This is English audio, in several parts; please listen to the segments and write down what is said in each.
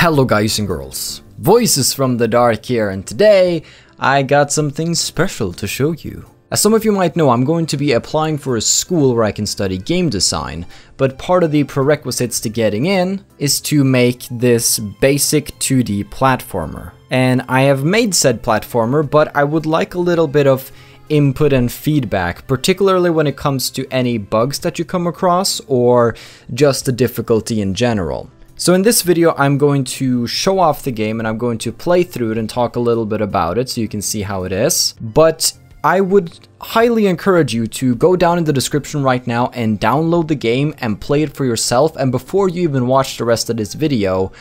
Hello guys and girls, Voices from the Dark here, and today I got something special to show you. As some of you might know, I'm going to be applying for a school where I can study game design, but part of the prerequisites to getting in is to make this basic 2D platformer. And I have made said platformer, but I would like a little bit of input and feedback, particularly when it comes to any bugs that you come across or just the difficulty in general. So in this video, I'm going to show off the game and I'm going to play through it and talk a little bit about it so you can see how it is. But I would highly encourage you to go down in the description right now and download the game and play it for yourself. And before you even watch the rest of this video,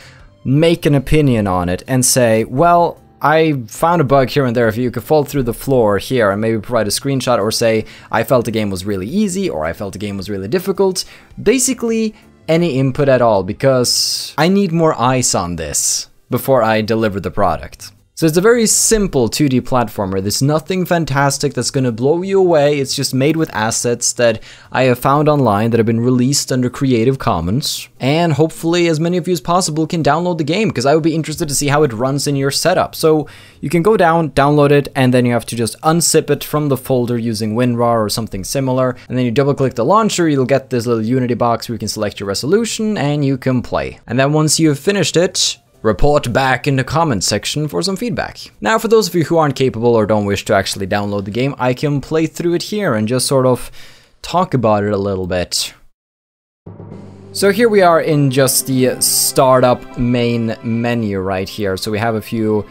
make an opinion on it and say, well, I found a bug here and there. If you could fall through the floor here and maybe provide a screenshot, or say, I felt the game was really easy or I felt the game was really difficult. Basically, any input at all, because I need more eyes on this before I deliver the product. So it's a very simple 2D platformer. There's nothing fantastic that's going to blow you away. It's just made with assets that I have found online that have been released under Creative Commons. And hopefully as many of you as possible can download the game, because I would be interested to see how it runs in your setup. So you can go down, download it, and then you have to just unzip it from the folder using WinRAR or something similar. And then you double click the launcher, you'll get this little Unity box where you can select your resolution and you can play. And then once you've finished it, report back in the comment section for some feedback. Now, for those of you who aren't capable or don't wish to actually download the game, I can play through it here and just sort of talk about it a little bit. So here we are in just the startup main menu right here. So we have a few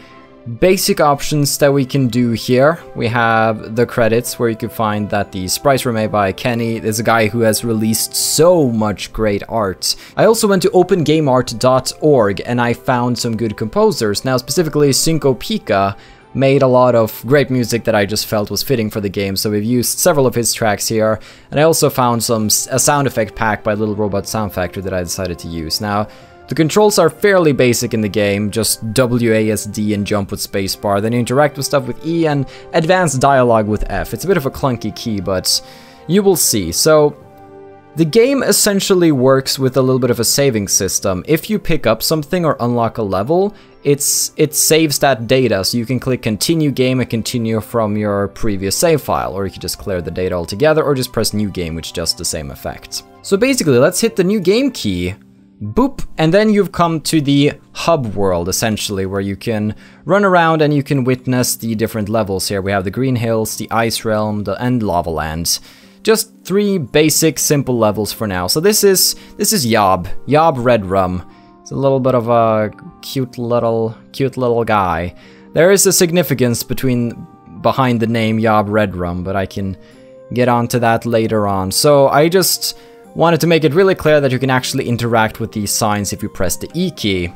basic options that we can do here. We have the credits, where you can find that the sprites were made by Kenny. There's a guy who has released so much great art. I also went to opengameart.org and I found some good composers. Now, specifically Cinco Pica made a lot of great music that I just felt was fitting for the game, so we've used several of his tracks here. And I also found a sound effect pack by Little Robot Sound Factory that I decided to use. Now, the controls are fairly basic in the game, just WASD and jump with spacebar, then you interact with stuff with E and advanced dialogue with F. It's a bit of a clunky key, but you will see. So the game essentially works with a little bit of a saving system. If you pick up something or unlock a level, it saves that data, so you can click continue game and continue from your previous save file, or you can just clear the data altogether, or just press new game, which does the same effect. So basically, let's hit the new game key. Boop, and then you've come to the hub world, essentially, where you can run around and you can witness the different levels here. We have the Green Hills, the Ice Realm, and Lava Land. Just three basic, simple levels for now. So this is Yob Redrum. It's a little bit of a cute little guy. There is a significance behind the name Yob Redrum, but I can get onto that later on. So I just wanted to make it really clear that you can actually interact with these signs if you press the E key,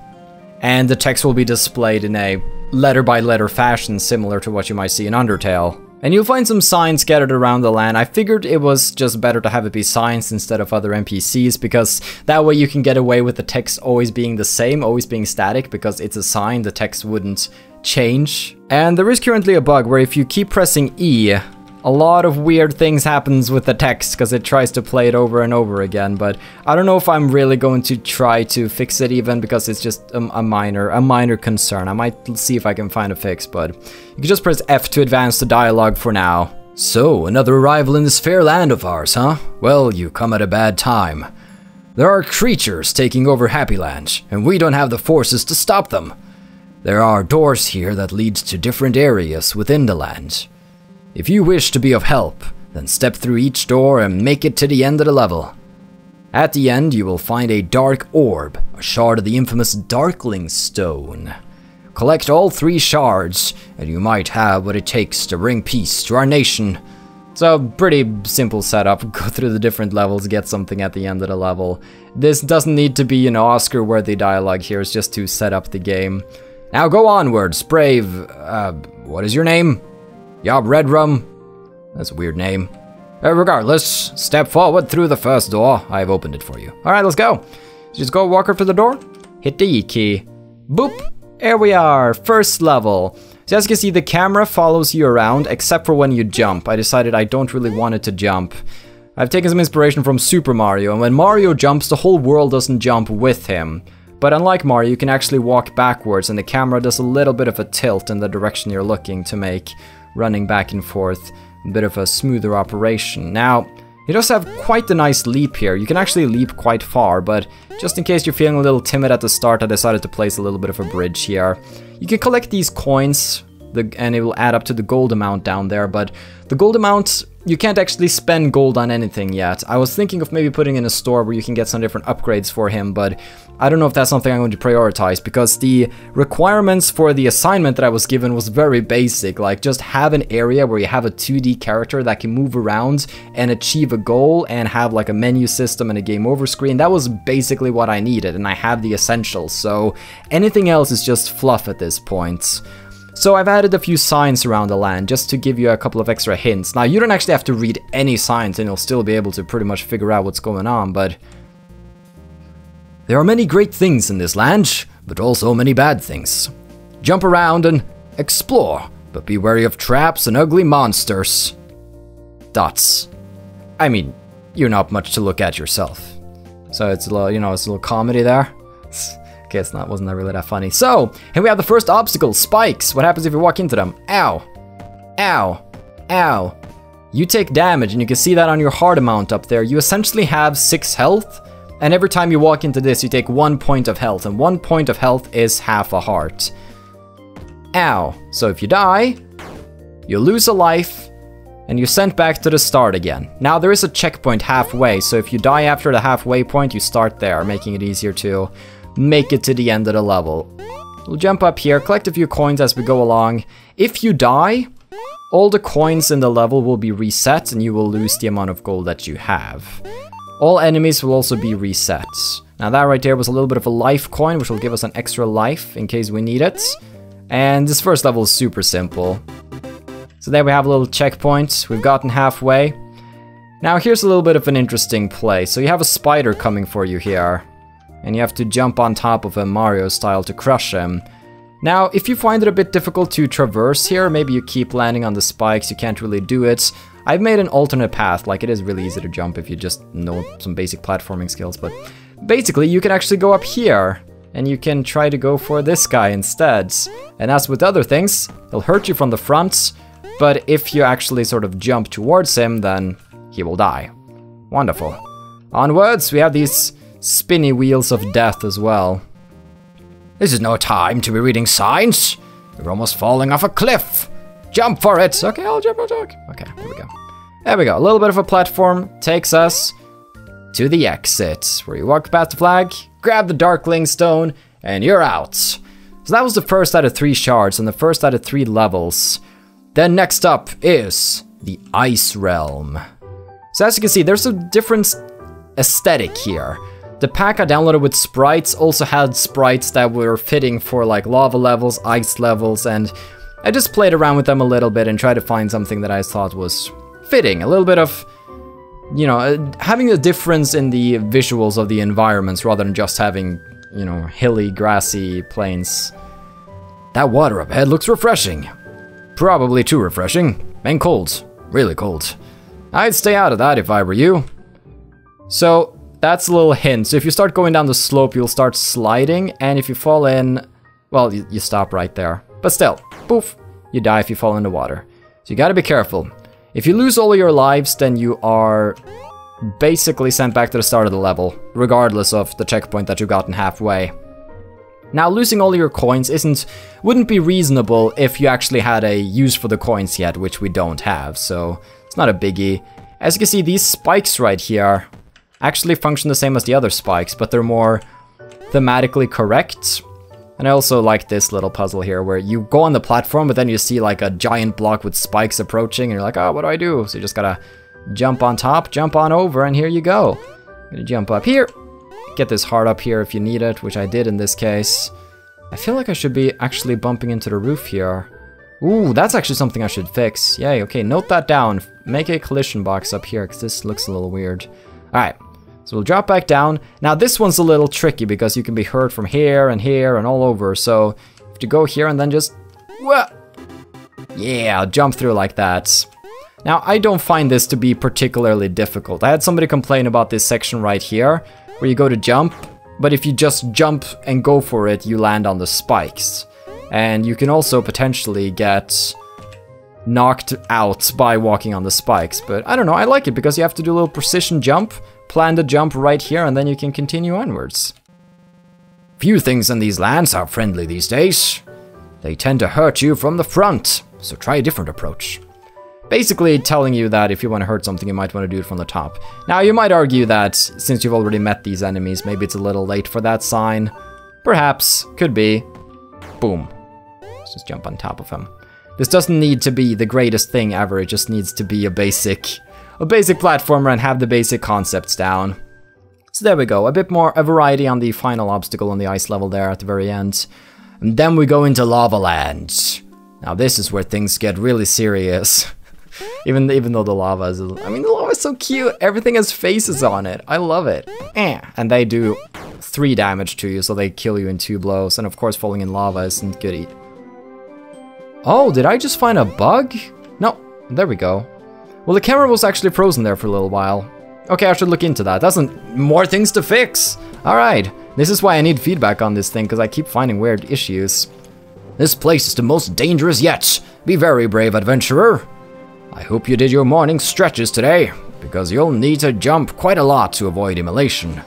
and the text will be displayed in a letter-by-letter fashion similar to what you might see in Undertale. And you'll find some signs scattered around the land. I figured it was just better to have it be signs instead of other NPCs, because that way you can get away with the text always being the same, always being static, because it's a sign, the text wouldn't change. And there is currently a bug where if you keep pressing E, a lot of weird things happens with the text because it tries to play it over and over again, but I don't know if I'm really going to try to fix it even, because it's just a minor concern. I might see if I can find a fix, but you can just press F to advance the dialogue for now. So, another arrival in this fair land of ours, huh? Well, you come at a bad time. There are creatures taking over Happy Land, and we don't have the forces to stop them. There are doors here that lead to different areas within the land. If you wish to be of help, then step through each door and make it to the end of the level. At the end, you will find a dark orb, a shard of the infamous Darkling Stone. Collect all 3 shards, and you might have what it takes to bring peace to our nation. So, pretty simple setup. Go through the different levels, get something at the end of the level. This doesn't need to be, Oscar-worthy dialogue here, it's just to set up the game. Now go onwards, brave, what is your name? Yob Redrum? That's a weird name. Regardless, step forward through the first door. I've opened it for you. Alright, let's go. Just go walk up to the door. Hit the E key. Boop. Here we are. First level. So as you can see, the camera follows you around, except for when you jump. I decided I don't really want it to jump. I've taken some inspiration from Super Mario, and when Mario jumps, the whole world doesn't jump with him. but unlike Mario, you can actually walk backwards, and the camera does a little bit of a tilt in the direction you're looking to make running back and forth a bit of a smoother operation. Now, it does have quite a nice leap here. You can actually leap quite far, but just in case you're feeling a little timid at the start, I decided to place a little bit of a bridge here. You can collect these coins, and it will add up to the gold amount down there, but the gold amount, you can't actually spend gold on anything yet. I was thinking of maybe putting in a store where you can get some different upgrades for him, but I don't know if that's something I'm going to prioritize, because the requirements for the assignment that I was given was very basic, like just have an area where you have a 2D character that can move around and achieve a goal and have like a menu system and a game over screen. That was basically what I needed, and I have the essentials, so anything else is just fluff at this point. So I've added a few signs around the land just to give you a couple of extra hints. Now, you don't actually have to read any signs and you'll still be able to pretty much figure out what's going on, but there are many great things in this land, but also many bad things. Jump around and explore, but be wary of traps and ugly monsters. Dots. I mean, you're not much to look at yourself. So it's a little, you know, it's a little comedy there. Okay, wasn't that really that funny. So, here we have the first obstacle, spikes. What happens if you walk into them? Ow. Ow. Ow. You take damage, and you can see that on your heart amount up there. You essentially have 6 health, and every time you walk into this, you take 1 point of health, and 1 point of health is half a heart. Ow. So if you die, you lose a life, and you're sent back to the start again. Now, there is a checkpoint halfway, so if you die after the halfway point, you start there, making it easier to make it to the end of the level. We'll jump up here, collect a few coins as we go along. If you die, all the coins in the level will be reset and you will lose the amount of gold that you have. All enemies will also be reset. Now that right there was a little bit of a life coin, which will give us an extra life in case we need it. And this first level is super simple. So there we have a little checkpoint. We've gotten halfway. Now here's a little bit of an interesting play. So you have a spider coming for you here, and you have to jump on top of him Mario style to crush him. Now, if you find it a bit difficult to traverse here, maybe you keep landing on the spikes, you can't really do it. I've made an alternate path, like it is really easy to jump if you just know some basic platforming skills, but basically you can actually go up here, and you can try to go for this guy instead. And as with other things, he'll hurt you from the front, but if you actually sort of jump towards him, then he will die. Wonderful. Onwards, we have these spinny wheels of death as well. This is no time to be reading signs. You're almost falling off a cliff. Jump for it. Okay, I'll jump. Okay, here we go. There we go. A little bit of a platform takes us to the exit, where you walk past the flag, grab the Darkling Stone, and you're out. So that was the first out of 3 shards and the first out of 3 levels. Then next up is the Ice Realm. So as you can see, there's a different aesthetic here. The pack I downloaded with sprites also had sprites that were fitting for like lava levels, ice levels, and I just played around with them a little bit and tried to find something that I thought was fitting. A little bit of, you know, having a difference in the visuals of the environments rather than just having, you know, hilly, grassy plains. That water up ahead looks refreshing. Probably too refreshing. And cold. Really cold. I'd stay out of that if I were you. So that's a little hint. So if you start going down the slope, you'll start sliding, and if you fall in, well, you stop right there. But still, poof, you die if you fall in the water. So you gotta be careful. If you lose all of your lives, then you are basically sent back to the start of the level, regardless of the checkpoint that you've gotten halfway. Now, losing all of your coins wouldn't be reasonable if you actually had a use for the coins yet, which we don't have, so it's not a biggie. As you can see, these spikes right here actually function the same as the other spikes, but they're more thematically correct. And I also like this little puzzle here where you go on the platform, but then you see like a giant block with spikes approaching, and you're like, oh, what do I do? So you just gotta jump on top, jump on over, and here you go. I'm gonna jump up here, get this heart up here if you need it, which I did in this case. I feel like I should be actually bumping into the roof here. Ooh, that's actually something I should fix. Yay, okay, note that down. Make a collision box up here, because this looks a little weird. Alright. So we'll drop back down. Now this one's a little tricky because you can be hurt from here and all over. So you have to go here and then just, whoa, yeah, jump through like that. Now I don't find this to be particularly difficult. I had somebody complain about this section right here where you go to jump but if you just jump and go for it, you land on the spikes. And you can also potentially get knocked out by walking on the spikes. But I don't know, I like it because you have to do a little precision jump, plan the jump right here, and then you can continue onwards. Few things in these lands are friendly these days. They tend to hurt you from the front, so try a different approach. Basically telling you that if you want to hurt something, you might want to do it from the top. Now, you might argue that since you've already met these enemies, maybe it's a little late for that sign. Perhaps, could be. Boom. Let's just jump on top of him. This doesn't need to be the greatest thing ever, it just needs to be a basic platformer and have the basic concepts down. So there we go, a bit more a variety on the final obstacle on the ice level there at the very end. And then we go into Lava Land. Now this is where things get really serious. even though the lava is, I mean, the lava is so cute, everything has faces on it, I love it. And they do 3 damage to you, so they kill you in 2 blows, and of course falling in lava isn't good. Oh, did I just find a bug? No, there we go. Well, the camera was actually frozen there for a little while. Okay, I should look into that. That's more things to fix. Alright, this is why I need feedback on this thing, because I keep finding weird issues. This place is the most dangerous yet. Be very brave, adventurer. I hope you did your morning stretches today, because you'll need to jump quite a lot to avoid immolation.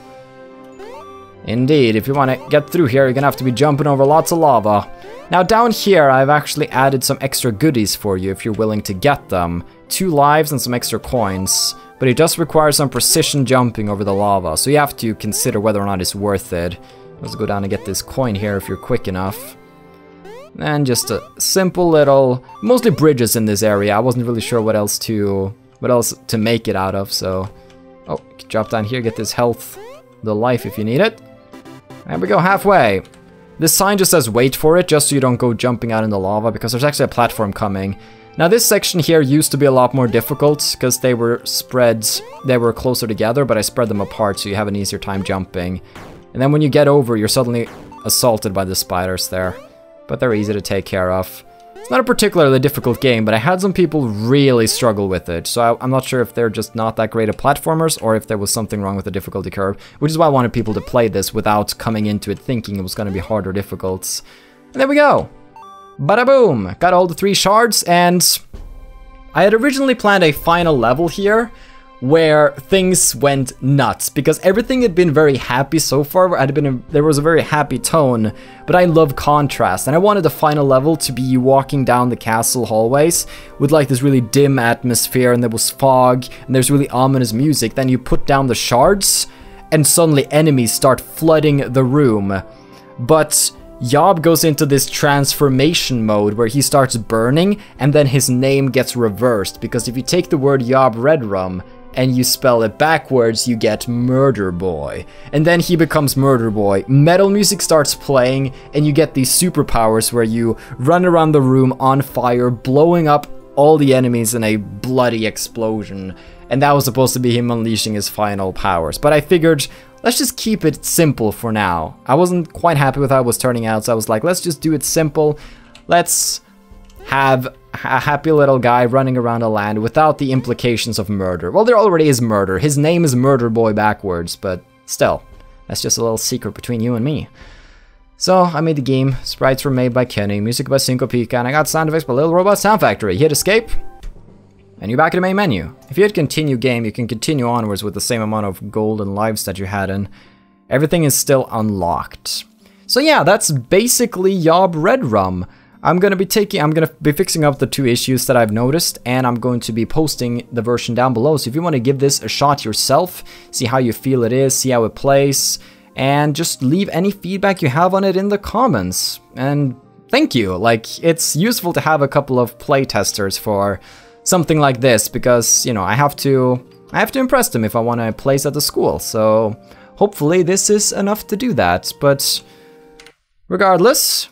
Indeed, if you want to get through here, you're gonna have to be jumping over lots of lava. Now down here, I've actually added some extra goodies for you if you're willing to get them. 2 lives and some extra coins, but it does require some precision jumping over the lava, so you have to consider whether or not it's worth it. Let's go down and get this coin here if you're quick enough. And just a simple little, mostly bridges in this area. I wasn't really sure what else to make it out of, so... Oh, drop down here, get this health, the life if you need it. There we go, halfway. This sign just says wait for it, just so you don't go jumping out in the lava, because there's actually a platform coming. Now this section here used to be a lot more difficult, because they were closer together, but I spread them apart so you have an easier time jumping. And then when you get over, you're suddenly assaulted by the spiders there. But they're easy to take care of. It's not a particularly difficult game, but I had some people really struggle with it, so I'm not sure if they're just not that great at platformers, or if there was something wrong with the difficulty curve, which is why I wanted people to play this without coming into it thinking it was going to be hard or difficult. And there we go! Bada boom! Got all the 3 shards, and I had originally planned a final level here, where things went nuts, because everything had been very happy so far. There was a very happy tone, but I love contrast, and I wanted the final level to be you walking down the castle hallways with like this really dim atmosphere, and there was fog, and there's really ominous music. Then you put down the shards, and suddenly enemies start flooding the room. But Yob goes into this transformation mode where he starts burning, and then his name gets reversed, because if you take the word Yob Redrum and you spell it backwards, you get Murder Boy. And then he becomes Murder Boy. Metal music starts playing, and you get these superpowers where you run around the room on fire, blowing up all the enemies in a bloody explosion. And that was supposed to be him unleashing his final powers. But I figured, let's just keep it simple for now. I wasn't quite happy with how it was turning out, so I was like, let's just do it simple. Let's have a happy little guy running around a land without the implications of murder. Well, there already is murder. His name is Murder Boy backwards, but still, that's just a little secret between you and me. So, I made the game. Sprites were made by Kenny, music by Cinco Pica, and I got sound effects by Little Robot Sound Factory. Hit escape, and you're back in the main menu. If you hit continue game, you can continue onwards with the same amount of gold and lives that you had, and everything is still unlocked. So yeah, that's basically Yob Redrum. I'm gonna be fixing up the 2 issues that I've noticed, and I'm going to be posting the version down below. So if you want to give this a shot yourself, see how you feel it is, see how it plays, and just leave any feedback you have on it in the comments. And thank you. Like, it's useful to have a couple of playtesters for something like this, because, you know, I have to impress them if I want to place at the school. So hopefully this is enough to do that. But regardless,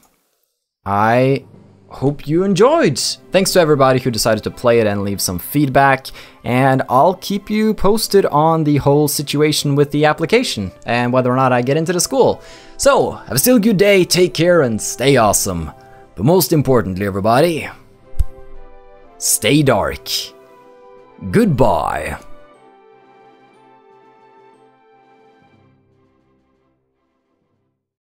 I hope you enjoyed. Thanks to everybody who decided to play it and leave some feedback, and I'll keep you posted on the whole situation with the application and whether or not I get into the school. So, have a still good day, take care, and stay awesome. But most importantly, everybody, stay dark. Goodbye.